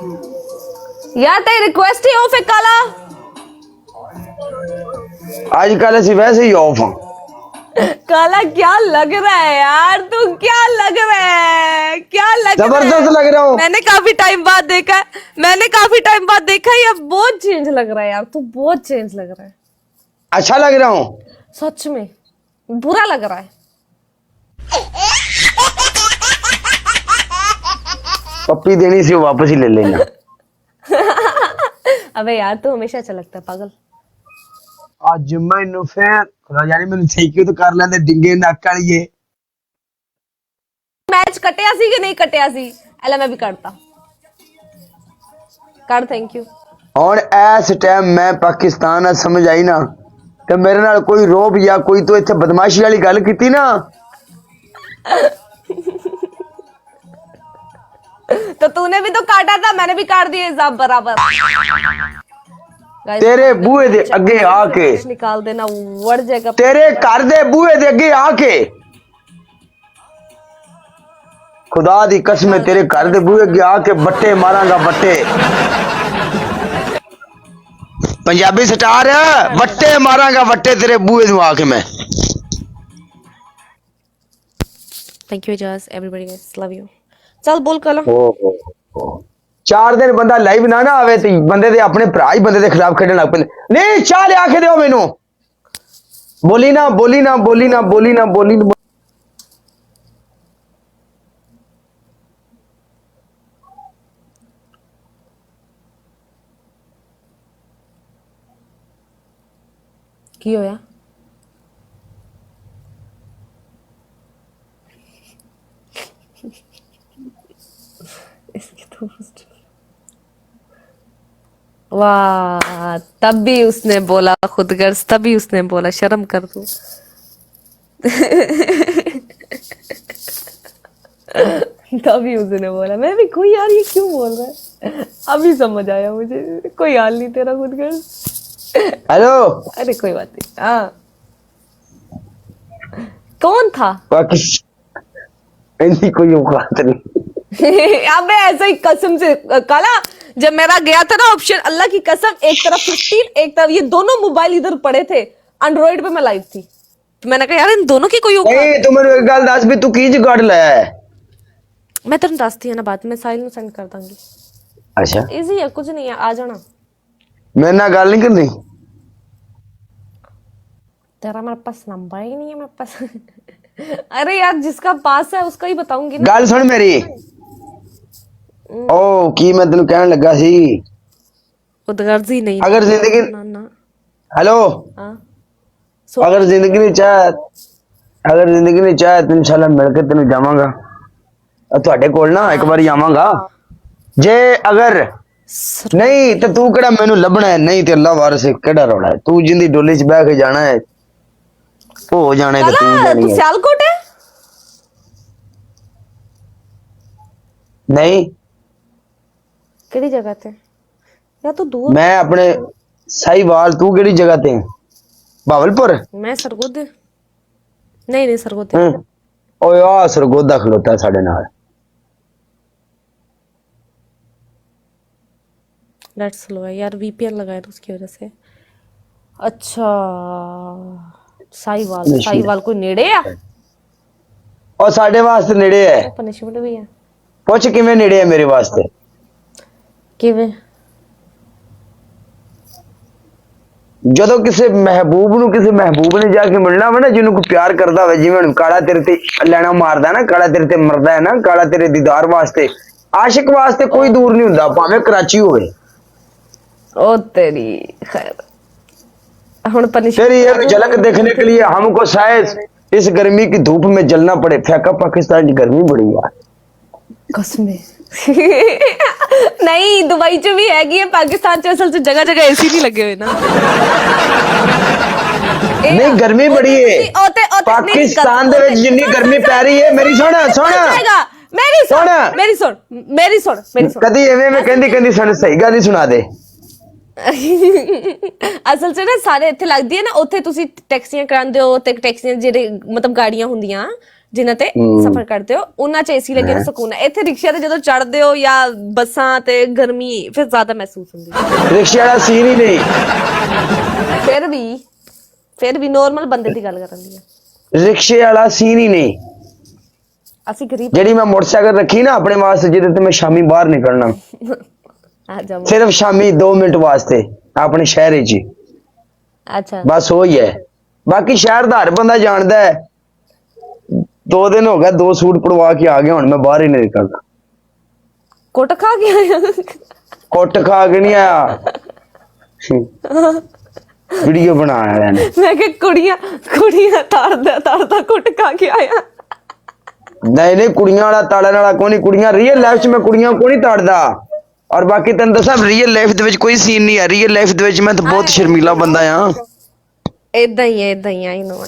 यार तेरी request he of है काला। आजकल ऐसी वैसे ही ऑफ हूँ। काला क्या लग रहा है यार, तू क्या लग रहा है, क्या लग रहा है? जबरदस्त लग रहा हूँ। मैंने काफी टाइम बाद देखा है, ये बहुत चेंज लग रहा है यार, तू बहुत चेंज लग रहा है। अच्छा लग रहा हूँ सच में बुरा लग रहा है। पप्पी देनी सी वापस ही ले लेना। अबे यार तू हमेशा अच्छा लगता है पागल। आज मैनू फिर खुदा जाने मैनू थैंक यू तो कर लेंदे डिंगे नक वालीए। मैच कटिया सी कि नहीं कटिया सी? एला मैं भी करता कर, थैंक यू। और इस टाइम मैं पाकिस्तान आ समझ आई ना ते मेरे नाल कोई रोब या कोई तो इत्थे बदमाशी वाली गल कीती ना तो तूने भी तो काटा था, मैंने भी काट दिए सब बराबर। तेरे बूहे दे अगे आके निकाल देना वर्ड जाएगा। तेरे घर दे बूहे दे अगे आके खुदा दी कसम तेरे घर दे बूहे अगे आके बट्टे मारांगा बट्टे। पंजाबी स्टार बट्टे मारांगा बट्टे तेरे बूहे दू आके मैं। Thank you just everybody guys, love you. चल बोल कल। 4 दिन बंदा लाइव ना आवे तो बंदे दे अपने भरा ही बंदे दे खिलाफ खेडन लग पैंदे। नहीं चाह ले आके दियो मैनू। बोली ना बोली ना बोली ना बोली ना बोली ना। की होया? इसकी तो वाह, तब भी उसने बोला खुदगर्ज, तभी उसने बोला शर्म कर तू। तभी उसने बोला, मैं भी कोई यार ये क्यों बोल रहा है, अभी समझ आया मुझे। कोई हाल नहीं तेरा खुदगर्ज। हेलो अरे कोई बात नहीं। हाँ कौन था? इनकी कोई औकात नहीं। अबे ऐसा ही कसम से काला, जब मेरा गया था ना ऑप्शन, अल्लाह की कसम, एक तरफ 15 एक तरफ ये दोनों मोबाइल इधर पड़े थे, एंड्रॉइड पे मैं लाइव थी, तो मैंने कहा यार इन दोनों की कोई औकात नहीं तू मेरे एक गल दस भी तू की जुगाड़ लाया है? मैं तेन दसती है ना बात में, साहिल में सेंड कर दूंगी। अच्छा इजी है, कुछ नहीं है, आ जाना। मेरे नाल गल नहीं करनी? तेरा मेरे पास नंबर ही नहीं है मेरे पास। अरे यार जिसका पास है उसका ही बताऊंगी ना। गल सुन मेरी। ओ की मैं तेन कहन लगा सी, खुदगर्ज ही नहीं अगर जिंदगी ना ना। हेलो हाँ अगर जिंदगी ने चाहे तो इंशाल्लाह मिल के तेन जावांगा ਤੁਹਾਡੇ ਕੋਲ ਨਾ ਇੱਕ ਵਾਰੀ ਆਵਾਂਗਾ। ਜੇ ਅਗਰ ਨਹੀਂ ਤੇ ਤੂੰ ਕਿਹੜਾ ਮੈਨੂੰ ਲੱਭਣਾ ਹੈ? ਨਹੀਂ ਤੇ ਅੱਲਾ ਵਾਰਿਸ ਕਿਹੜਾ ਰੌਲਾ ਹੈ? ਤੂੰ ਜਿੰਦੀ ਡੋਲੀ 'ਚ ਬਹਿ ਕੇ ਜਾਣਾ ਹੈ ਹੋ ਜਾਣੇ ਤੇ ਤੂੰ ਜਾਣੀ तू है। सियालकोट है? नहीं केड़ी जगह ते? या तो दूर। मैं अपने साहिवाल। तू केड़ी जगह ते? बावलपुर। मैं सरगोदे। नहीं सरगोदे। ओए आ सरगोदा खलोता साडे नाल। नेट स्लो है यार, वीपीएन लगाया तो उसकी वजह से। अच्छा साहिवाल कोई नेड़े है? और साडे वास्ते नेड़े है। पनिशमेंट भी है। पुछ किवें नेड़े है मेरे वास्ते? किवें? ਜਦੋਂ ਕਿਸੇ ਮਹਿਬੂਬ ਨੇ ਜਾ ਕੇ ਮਿਲਣਾ ਹੋਵੇ ਨਾ, ਜਿਹਨੂੰ ਕੋਈ ਪਿਆਰ ਕਰਦਾ ਹੋਵੇ, ਜਿਵੇਂ ਹੁਣ ਕਾਲਾ ਤੇਰੇ ਤੇ ਲੈਣਾ ਮਾਰਦਾ ਨਾ, ਕਾਲਾ ਤੇਰੇ ਤੇ ਮਰਦਾ ਹੈ ਨਾ, ਕਾਲਾ ਤੇਰੇ ਦੀਦਾਰ ਵਾਸਤੇ, ਆਸ਼ਿਕ ਵਾਸਤੇ ਕੋਈ ਦੂਰ ਨਹੀਂ ਹੁੰਦਾ, ਭਾਵੇਂ ਕਰਾਚੀ ਹੋਵੇ। ओ तेरी खैर, ਹੁਣ पनिशमेंट तेरी एक झलक देखने के लिए हमको शायद इस गर्मी की धूप में जलना पड़े। फेंका पाकिस्तान की गर्मी बड़ी यार कसम। नहीं दुबई च भी हैगी है, पाकिस्तान च असल च जगह जगह एसी नहीं लगे हुए ना। नहीं गर्मी बड़ी है पाकिस्तान दे विच जिन्नी गर्मी पै रही है। मेरी सुन मेरी सुन कदी एवें में कहंदी सुन सही गल ही सुना दे। ਅਸਲ 'ਚ ਨਾ ਸਾਰੇ ਇੱਥੇ ਲੱਗਦੀ ਹੈ ਨਾ, ਉੱਥੇ ਤੁਸੀਂ ਟੈਕਸੀਆਂ ਕਰਾਉਂਦੇ ਹੋ ਤੇ ਟੈਕਸੀਆਂ ਜਿਹੜੇ ਮਤਲਬ ਗਾੜੀਆਂ ਹੁੰਦੀਆਂ ਜਿਨ੍ਹਾਂ ਤੇ ਸਫ਼ਰ ਕਰਦੇ ਹੋ ਉਹਨਾਂ 'ਚ ਏਸੀ ਲੱਗੇ ਨੂੰ ਸਕੂਨ ਹੈ। ਇੱਥੇ ਰਿਕਸ਼ਾ ਤੇ ਜਦੋਂ ਚੜ੍ਹਦੇ ਹੋ ਜਾਂ ਬੱਸਾਂ ਤੇ ਗਰਮੀ ਫਿਰ ਜ਼ਿਆਦਾ ਮਹਿਸੂਸ ਹੁੰਦੀ ਹੈ। ਰਿਕਸ਼ੇ ਵਾਲਾ ਸੀਨ ਹੀ ਨਹੀਂ। ਫਿਰ ਵੀ ਨੋਰਮਲ ਬੰਦੇ ਦੀ ਗੱਲ ਕਰਨ ਦੀ ਹੈ। ਰਿਕਸ਼ੇ ਵਾਲਾ ਸੀਨ ਹੀ ਨਹੀਂ। ਅਸੀਂ ਗਰੀਬ ਜਿਹੜੀ ਮੈਂ ਮੋਟਰਸਾਈਕਲ ਰੱਖੀ ਨਾ ਆਪਣੇ ਵਾਸਤੇ, ਜਿਹਦੇ ਤੇ ਮੈਂ ਸ਼ਾਮੀ ਬਾਹਰ ਨਿਕਲਣਾ, ਆ ਜਾਵਾਂ। ਸਿਰਫ ਸ਼ਾਮੀ 2 ਮਿੰਟ ਵਾਸਤੇ ਆਪਣੇ ਸ਼ਹਿਰ ਵਿੱਚ ਹੀ, ਅੱਛਾ ਬਸ ਉਹੀ ਹੈ। ਬਾਕੀ ਸ਼ਹਿਰ ਦਾ ਹਰ ਬੰਦਾ ਜਾਣਦਾ ਹੈ। 2 ਦਿਨ ਹੋ ਗਿਆ 2 ਸੂਟ ਪੜਵਾ ਕੇ ਆ ਗਿਆ, ਹੁਣ ਮੈਂ ਬਾਹਰ ਹੀ ਨਹੀਂ ਨਿਕਲਦਾ। ਕੁੱਟ ਖਾ ਕੇ ਆਇਆ। ਕੁੱਟ ਖਾ ਕੇ ਨਹੀਂ ਆਇਆ, ਵੀਡੀਓ ਬਣਾਇਆ ਨੇ। ਮੈਂ ਕਿ ਕੁੜੀਆਂ ਤਾਰਦਾ ਕੁੱਟ ਖਾ ਕੇ ਆਇਆ। ਨਹੀਂ ਕੁੜੀਆਂ ਵਾਲਾ ਤਾੜਨ ਵਾਲਾ ਕੋਈ ਨਹੀਂ। ਕੁੜੀਆਂ ਰੀਅਲ ਲਾਈਫ 'ਚ ਮੈਂ ਕੁੜੀਆਂ को नहीं ਤਾੜਦਾ। ਔਰ ਬਾਕੀ ਤੈਨੂੰ ਦੱਸਾਂ ਰੀਅਲ ਲਾਈਫ ਦੇ ਵਿੱਚ ਕੋਈ ਸੀਨ ਨਹੀਂ ਹੈ। ਰੀਅਲ ਲਾਈਫ ਦੇ ਵਿੱਚ ਮੈਂ ਤਾਂ ਬਹੁਤ ਸ਼ਰਮੀਲਾ ਬੰਦਾ ਆ। ਏਦਾਂ ਹੀ ਆਈ ਨੋ